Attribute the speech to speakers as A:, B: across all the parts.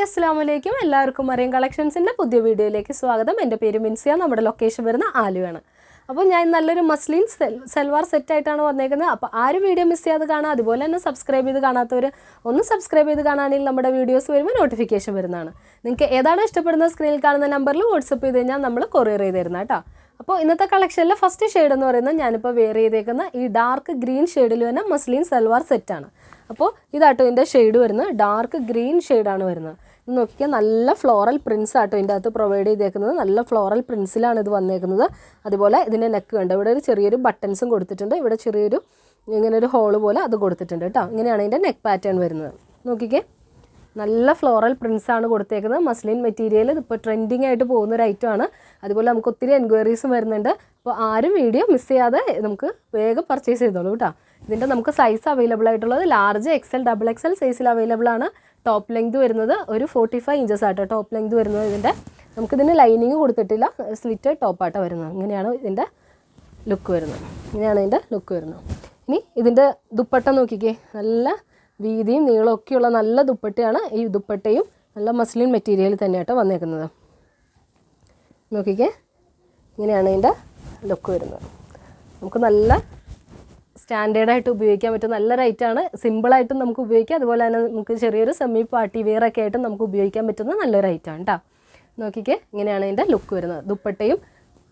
A: അസ്സലാമു അലൈക്കും. എല്ലാവർക്കും മറിയം കളക്ഷൻസിൻ്റെ പുതിയ വീഡിയോയിലേക്ക് സ്വാഗതം. എൻ്റെ പേര് മിൻസിയ. നമ്മുടെ ലൊക്കേഷൻ വരുന്ന ആലുവയാണ്. അപ്പോൾ ഞാൻ നല്ലൊരു മസ്ലിൻ സൽവാർ സെറ്റായിട്ടാണ് വന്നേക്കുന്നത്. അപ്പോൾ ആരും വീഡിയോ മിസ് ചെയ്യാതെ കാണാം. അതുപോലെ തന്നെ സബ്സ്ക്രൈബ് ചെയ്ത് കാണാത്തവർ ഒന്ന് സബ്സ്ക്രൈബ് ചെയ്ത് കാണുകയാണെങ്കിൽ നമ്മുടെ വീഡിയോസ് വരുമ്പോൾ നോട്ടിഫിക്കേഷൻ വരുന്നതാണ്. നിങ്ങൾക്ക് ഏതാണ് ഇഷ്ടപ്പെടുന്ന സ്ക്രീനിൽ കാണുന്ന നമ്പറിൽ വാട്സപ്പ് ചെയ്ത് കഴിഞ്ഞാൽ നമ്മൾ കൊറിയർ ചെയ്ത് തരുന്ന കേട്ടോ. അപ്പോൾ ഇന്നത്തെ കളക്ഷനിലെ ഫസ്റ്റ് ഷെയ്ഡ് എന്ന് പറയുന്നത് ഞാനിപ്പോൾ വെയർ ചെയ്തേക്കുന്ന ഈ ഡാർക്ക് ഗ്രീൻ ഷെയ്ഡിൽ തന്നെ മസ്ലിൻ സൽവാർ സെറ്റാണ്. അപ്പോൾ ഇതാട്ടോ ഇതിൻ്റെ ഷെയ്ഡ് വരുന്നത്. ഡാർക്ക് ഗ്രീൻ ഷെയ്ഡാണ് വരുന്നത്. ഇത് നോക്കിയാൽ നല്ല ഫ്ലോറൽ പ്രിൻസ് ആട്ടോ ഇതിൻ്റെ അകത്ത് പ്രൊവൈഡ് ചെയ്തേക്കുന്നത്. നല്ല ഫ്ലോറൽ പ്രിൻസിലാണ് ഇത് വന്നേക്കുന്നത്. അതുപോലെ ഇതിൻ്റെ നെക്ക് കണ്ട് ഇവിടെ ഒരു ചെറിയൊരു ബട്ടൺസും കൊടുത്തിട്ടുണ്ട്. ഇവിടെ ചെറിയൊരു ഇങ്ങനെ ഒരു ഹോള് പോലെ അത് കൊടുത്തിട്ടുണ്ട് കേട്ടോ. ഇങ്ങനെയാണ് ഇതിൻ്റെ നെക്ക് പാറ്റേൺ വരുന്നത്. നോക്കിക്കേ, നല്ല ഫ്ലോറൽ പ്രിൻസാണ് കൊടുത്തേക്കുന്നത്. മസ്ലിൻ മെറ്റീരിയൽ ഇപ്പോൾ ട്രെൻഡിങ് ആയിട്ട് പോകുന്നൊരു ഐറ്റമാണ്. അതുപോലെ നമുക്ക് ഒത്തിരി എൻക്വയറീസും വരുന്നുണ്ട്. അപ്പോൾ ആരും വീഡിയോ മിസ് ചെയ്യാതെ നമുക്ക് വേഗം പർച്ചേസ് ചെയ്തോളൂ കേട്ടോ. ഇതിൻ്റെ നമുക്ക് സൈസ് അവൈലബിൾ ആയിട്ടുള്ളത് ലാർജ് എക്സൽ ഡബിൾ എക്സൽ സൈസിൽ അവൈലബിൾ ആണ്. ടോപ്പ് ലെങ്ത് വരുന്നത് ഒരു 45 ഇഞ്ചസ് ആട്ടോ ടോപ്പ് ലെങ്ത് വരുന്നത്. ഇതിൻ്റെ നമുക്കിതിന് ലൈനിങ് കൊടുത്തിട്ടില്ല, സ്ലിറ്റ് ടോപ്പാട്ടോ വരുന്നത്. ഇങ്ങനെയാണ് ഇതിൻ്റെ ലുക്ക് വരുന്നത്. ഇങ്ങനെയാണ് ഇതിൻ്റെ ലുക്ക് വരുന്നത്. ഇനി ഇതിൻ്റെ ദുപ്പട്ട നോക്കിക്കേ, നല്ല വീതിയും നീളമൊക്കെയുള്ള നല്ല ദുപ്പട്ടയാണ്. ഈ ദുപ്പട്ടയും നല്ല മസ്ലിൻ മെറ്റീരിയൽ തന്നെയാട്ടോ വന്നേക്കുന്നത്. നോക്കിക്കേ, ഇങ്ങനെയാണ് ഇതിൻ്റെ ലുക്ക് വരുന്നത്. നമുക്ക് നല്ല സ്റ്റാൻഡേർഡായിട്ട് ഉപയോഗിക്കാൻ പറ്റും. നല്ല റൈറ്റാണ്. സിമ്പിളായിട്ടും നമുക്ക് ഉപയോഗിക്കാം. അതുപോലെ തന്നെ നമുക്ക് ചെറിയൊരു സെമി പാർട്ടി വെയർ ഒക്കെ ആയിട്ടും നമുക്ക് ഉപയോഗിക്കാൻ പറ്റുന്ന നല്ലൊരു ഐറ്റമാണ് കേട്ടോ. നോക്കിക്കേ, ഇങ്ങനെയാണ് ഇതിൻ്റെ ലുക്ക് വരുന്നത്. ദുപ്പട്ടയും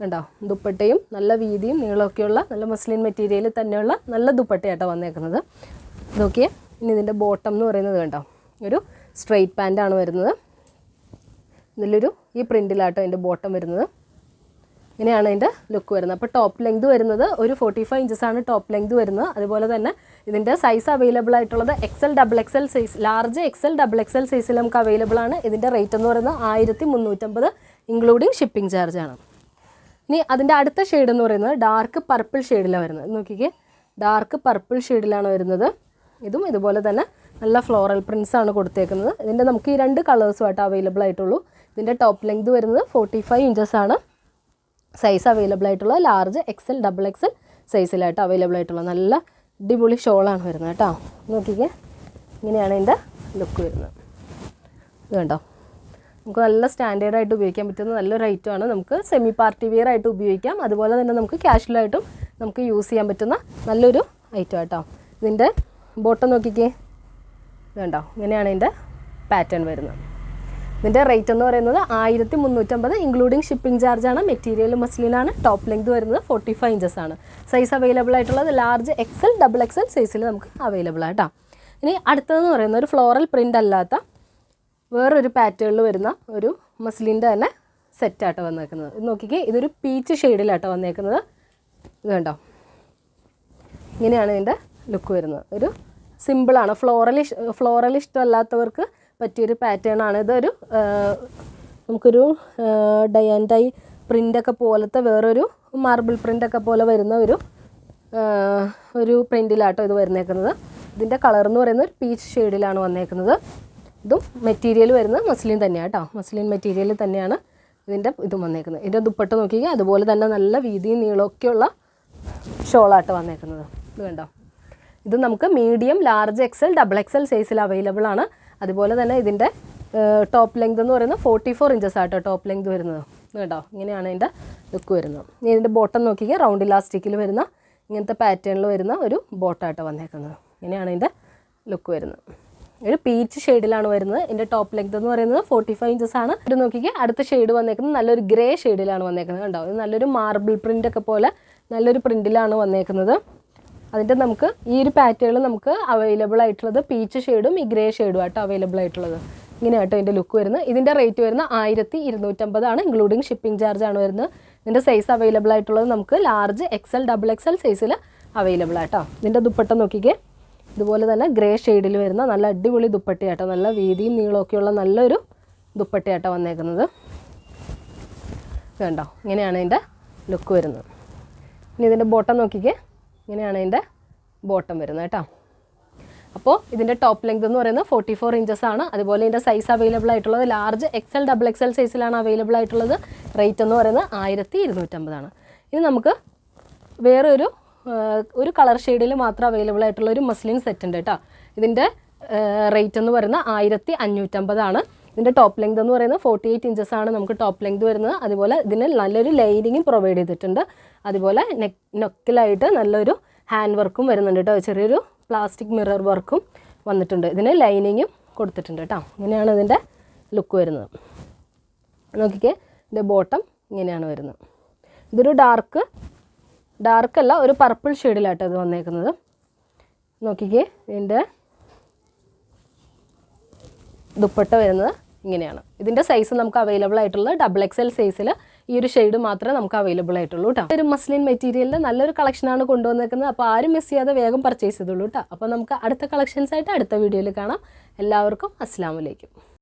A: ഉണ്ടോ, ദുപ്പട്ടയും നല്ല വീതിയും നീളമൊക്കെയുള്ള നല്ല മസ്ലിൻ മെറ്റീരിയൽ തന്നെയുള്ള നല്ല ദുപ്പട്ടയാട്ടോ വന്നേക്കുന്നത്. നോക്കിയേ, ഇനി ഇതിൻ്റെ ബോട്ടം എന്ന് പറയുന്നത് കണ്ടോ, ഒരു സ്ട്രെയിറ്റ് പാൻറ്റാണ് വരുന്നത്. ഇതിലൊരു ഈ പ്രിൻറ്റിലാട്ടോ അതിൻ്റെ ബോട്ടം വരുന്നത്. ഇങ്ങനെയാണ് അതിൻ്റെ ലുക്ക് വരുന്നത്. അപ്പോൾ ടോപ്പ് ലെങ്ത് വരുന്നത് ഒരു 45 ഇഞ്ചസാണ് ടോപ്പ് ലെങ്ത് വരുന്നത്. അതുപോലെ തന്നെ ഇതിൻ്റെ സൈസ് അവൈലബിൾ ആയിട്ടുള്ളത് Excel double XL size, large XL double XL സൈസിൽ നമുക്ക് അവൈലബിൾ ആണ്. ഇതിൻ്റെ റേറ്റ് എന്ന് പറയുന്നത് 1350 ഇൻക്ലൂഡിങ് ഷിപ്പിംഗ് ചാർജാണ്. ഇനി അതിൻ്റെ അടുത്ത ഷെയ്ഡ് എന്ന് പറയുന്നത് ഡാർക്ക് പർപ്പിൾ ഷെയ്ഡിലാണ് വരുന്നത്. നോക്കിക്കേ, ഡാർക്ക് പർപ്പിൾ ഷെയ്ഡിലാണ് വരുന്നത്. ഇതും ഇതുപോലെ തന്നെ നല്ല ഫ്ലോറൽ പ്രിൻസ് ആണ് കൊടുത്തേക്കുന്നത്. ഇതിൻ്റെ നമുക്ക് ഈ 2 കളേഴ്സുമായിട്ട് അവൈലബിൾ ആയിട്ടുള്ളൂ. ഇതിൻ്റെ ടോപ്പ് ലെങ്ത് വരുന്നത് 45 ഇഞ്ചസാണ്. സൈസ് അവൈലബിൾ ആയിട്ടുള്ള ലാർജ് എക്സൽ ഡബിൾ എക്സൽ സൈസിലായിട്ട് അവൈലബിൾ ആയിട്ടുള്ള നല്ല അടിപൊളി ഷോളാണ് വരുന്നത് കേട്ടോ. നോക്കിക്കേ, ഇങ്ങനെയാണ് ഇതിൻ്റെ ലുക്ക് വരുന്നത്. ഇത് കണ്ടോ, നമുക്ക് നല്ല സ്റ്റാൻഡേർഡായിട്ട് ഉപയോഗിക്കാൻ പറ്റുന്ന നല്ലൊരു ഐറ്റമാണ്. നമുക്ക് സെമി പാർട്ടി വെയർ ആയിട്ട് ഉപയോഗിക്കാം. അതുപോലെ തന്നെ നമുക്ക് കാഷ്വലായിട്ടും നമുക്ക് യൂസ് ചെയ്യാൻ പറ്റുന്ന നല്ലൊരു ഐറ്റം കേട്ടോ. ഇതിൻ്റെ ബോട്ടം നോക്കിക്കേ, ഇത് കണ്ടോ, ഇങ്ങനെയാണ് ഇതിൻ്റെ പാറ്റേൺ വരുന്നത്. ഇതിൻ്റെ റേറ്റ് എന്ന് പറയുന്നത് 1350 ഇൻക്ലൂഡിങ് ഷിപ്പിംഗ് ചാർജാണ്. മെറ്റീരിയൽ മസ്ലിനാണ്. ടോപ്പ് ലെങ്ത് വരുന്നത് 45 ഇഞ്ചസാണ്. സൈസ് അവൈലബിൾ ആയിട്ടുള്ളത് ലാർജ് എക്സൽ ഡബിൾ എക്സൽ സൈസിൽ നമുക്ക് അവൈലബിൾ ആയിട്ടാണ്. ഇനി അടുത്തതെന്ന് പറയുന്നത് ഒരു ഫ്ലോറൽ പ്രിൻ്റ് അല്ലാത്ത വേറൊരു പാറ്റേണിൽ വരുന്ന ഒരു മസ്ലിൻ്റെ തന്നെ സെറ്റാട്ടോ വന്നേക്കുന്നത്. ഇത് നോക്കിക്കേ, ഇതൊരു പീച്ച് ഷെയ്ഡിലാട്ടോ വന്നേക്കുന്നത്. ഇത് കണ്ടോ, ഇങ്ങനെയാണ് ഇതിൻ്റെ ലുക്ക് വരുന്നത്. ഒരു സിമ്പിളാണ്. ഫ്ലോറൽ ഇഷ്ടമല്ലാത്തവർക്ക് പറ്റിയൊരു പാറ്റേൺ ആണ്. ഇതൊരു നമുക്കൊരു ഡൈ പ്രിൻ്റൊക്കെ പോലത്തെ വേറൊരു മാർബിൾ പ്രിൻ്റൊക്കെ പോലെ വരുന്ന ഒരു പ്രിൻറ്റിലാട്ടോ ഇത് വരുന്നേക്കുന്നത്. ഇതിൻ്റെ കളർ എന്ന് പറയുന്നത് ഒരു പീച്ച് ഷെയ്ഡിലാണ് വന്നേക്കുന്നത്. ഇതും മെറ്റീരിയൽ വരുന്നത് മസ്ലിൻ തന്നെയാണ് കേട്ടോ. മസ്ലിൻ മെറ്റീരിയൽ തന്നെയാണ് ഇതിൻ്റെ ഇതും വന്നേക്കുന്നത്. ഇതിൻ്റെ ദുപ്പട്ട നോക്കിയാൽ അതുപോലെ തന്നെ നല്ല വീതിയും നീളമൊക്കെയുള്ള ഷോളാട്ടോ വന്നേക്കുന്നത്. ഇത് കണ്ടോ, ഇത് നമുക്ക് medium large XL double XL സൈസിൽ അവൈലബിൾ ആണ്. അതുപോലെ തന്നെ ഇതിൻ്റെ ടോപ്പ് ലെങ്ത് എന്ന് പറയുന്നത് 44 ഇഞ്ചസ് ആട്ടോ ടോപ്പ് ലെങ്ത് വരുന്നത്. കേട്ടോ, ഇങ്ങനെയാണ് ഇതിൻ്റെ ലുക്ക് വരുന്നത്. ഇനി ഇതിൻ്റെ ബോട്ടം നോക്കിയാൽ റൗണ്ട് ഇലാസ്റ്റിക്കിൽ വരുന്ന ഇങ്ങനത്തെ പാറ്റേണിൽ വരുന്ന ഒരു ബോട്ടാട്ടോ വന്നേക്കുന്നത്. ഇങ്ങനെയാണ് ഇതിൻ്റെ ലുക്ക് വരുന്നത്. ഒരു പീച്ച് ഷെയ്ഡിലാണ് വരുന്നത്. ഇതിൻ്റെ ടോപ്പ് ലെങ്ത് എന്ന് പറയുന്നത് 45 ഇഞ്ചസ് ആണ്. ഇത് നോക്കിയാൽ അടുത്ത ഷെയ്ഡ് വന്നേക്കുന്നത് നല്ലൊരു ഗ്രേ ഷെയ്ഡിലാണ് വന്നേക്കുന്നത്. കണ്ടോ, ഇത് നല്ലൊരു മാർബിൾ പ്രിൻ്റൊക്കെ പോലെ നല്ലൊരു പ്രിൻറ്റിലാണ് വന്നേക്കുന്നത്. അതിൻ്റെ നമുക്ക് ഈ ഒരു പാറ്റേണിൽ നമുക്ക് അവൈലബിൾ ആയിട്ടുള്ളത് പീച്ച് ഷെയ്ഡും ഈ ഗ്രേ ഷെയ്ഡും ആട്ടോ അവൈലബിൾ ആയിട്ടുള്ളത്. ഇങ്ങനെയാട്ടോ ഇതിൻ്റെ ലുക്ക് വരുന്നത്. ഇതിൻ്റെ റേറ്റ് വരുന്നത് 1250 ആണ് ഇൻക്ലൂഡിങ് ഷിപ്പിംഗ് ചാർജാണ് വരുന്നത്. ഇതിൻ്റെ സൈസ് അവൈലബിൾ ആയിട്ടുള്ളത് നമുക്ക് ലാർജ് എക്സൽ ഡബിൾ എക്സൽ സൈസിൽ അവൈലബിൾ ആട്ടോ. ഇതിൻ്റെ ദുപ്പട്ട നോക്കിക്കേ, ഇതുപോലെ തന്നെ ഗ്രേ ഷെയ്ഡിൽ വരുന്ന നല്ല അടിപൊളി ദുപ്പട്ടയാട്ടോ. നല്ല വീതിയും നീളമൊക്കെയുള്ള നല്ലൊരു ദുപ്പട്ടയാട്ടോ വന്നേക്കുന്നത്. കണ്ടോ, ഇങ്ങനെയാണ് ഇതിൻ്റെ ലുക്ക് വരുന്നത്. ഇനി ഇതിൻ്റെ ബോട്ടം നോക്കിക്കേ, ഇങ്ങനെയാണ് ഇതിൻ്റെ ബോട്ടം വരുന്നത് കേട്ടോ. അപ്പോൾ ഇതിൻ്റെ ടോപ്പ് ലെങ്ത് എന്ന് പറയുന്നത് 44 ഇഞ്ചസ് ആണ്. അതുപോലെ ഇതിൻ്റെ സൈസ് അവൈലബിൾ ആയിട്ടുള്ളത് ലാർജ് എക്സൽ ഡബിൾ എക്സൽ സൈസിലാണ് അവൈലബിൾ ആയിട്ടുള്ളത്. റേറ്റ് എന്ന് പറയുന്നത് 1250 ആണ്. ഇനി നമുക്ക് വേറൊരു കളർ ഷെയ്ഡിൽ മാത്രം അവൈലബിൾ ആയിട്ടുള്ള ഒരു മസ്ലിൻ സെറ്റ് ഉണ്ട് കേട്ടോ. ഇതിൻ്റെ റേറ്റ് എന്ന് പറയുന്നത് 1550 ആണ്. ഇതിൻ്റെ ടോപ്പ് ലെങ്ത് എന്ന് പറയുന്നത് 48 ഇഞ്ചസ് ആണ് നമുക്ക് ടോപ്പ് ലെങ്ത് വരുന്നത്. അതുപോലെ ഇതിന് നല്ലൊരു ലൈനിങ്ങും പ്രൊവൈഡ് ചെയ്തിട്ടുണ്ട്. അതുപോലെ നെക്കിലായിട്ട് നല്ലൊരു ഹാൻഡ് വർക്കും വരുന്നുണ്ട് കേട്ടോ. ചെറിയൊരു പ്ലാസ്റ്റിക് മിറർ വർക്കും വന്നിട്ടുണ്ട്. ഇതിന് ലൈനിങ്ങും കൊടുത്തിട്ടുണ്ട് കേട്ടോ. ഇങ്ങനെയാണ് ഇതിൻ്റെ ലുക്ക് വരുന്നത്. നോക്കിക്കേ, ഇതിൻ്റെ ബോട്ടം ഇങ്ങനെയാണ് വരുന്നത്. ഇതൊരു ഡാർക്കല്ല, ഒരു പർപ്പിൾ ഷെയ്ഡിലാട്ടോ ഇത് വന്നേക്കുന്നത്. നോക്കിക്കേ, ഇതിൻ്റെ ദുപ്പട്ട വരുന്നത് ഇങ്ങനെയാണ്. ഇതിൻ്റെ സൈസ് നമുക്ക് അവൈലബിൾ ആയിട്ടുള്ളത് XXL സൈസിൽ ഈ ഒരു ഷെയ്ഡ് മാത്രമേ നമുക്ക് അവൈലബിൾ ആയിട്ടുള്ളൂ കേട്ടോ. ഒരു മസ്ലിൻ മെറ്റീരിയലിൽ നല്ലൊരു കളക്ഷനാണ് കൊണ്ടുവന്നേക്കുന്നത്. അപ്പോൾ ആരും മിസ് ചെയ്യാതെ വേഗം പർച്ചേസ് ചെയ്തോളൂ കേട്ടോ. അപ്പോൾ നമുക്ക് അടുത്ത കളക്ഷൻസായിട്ട് അടുത്ത വീഡിയോയിൽ കാണാം. എല്ലാവർക്കും അസ്സലാമു അലൈക്കും.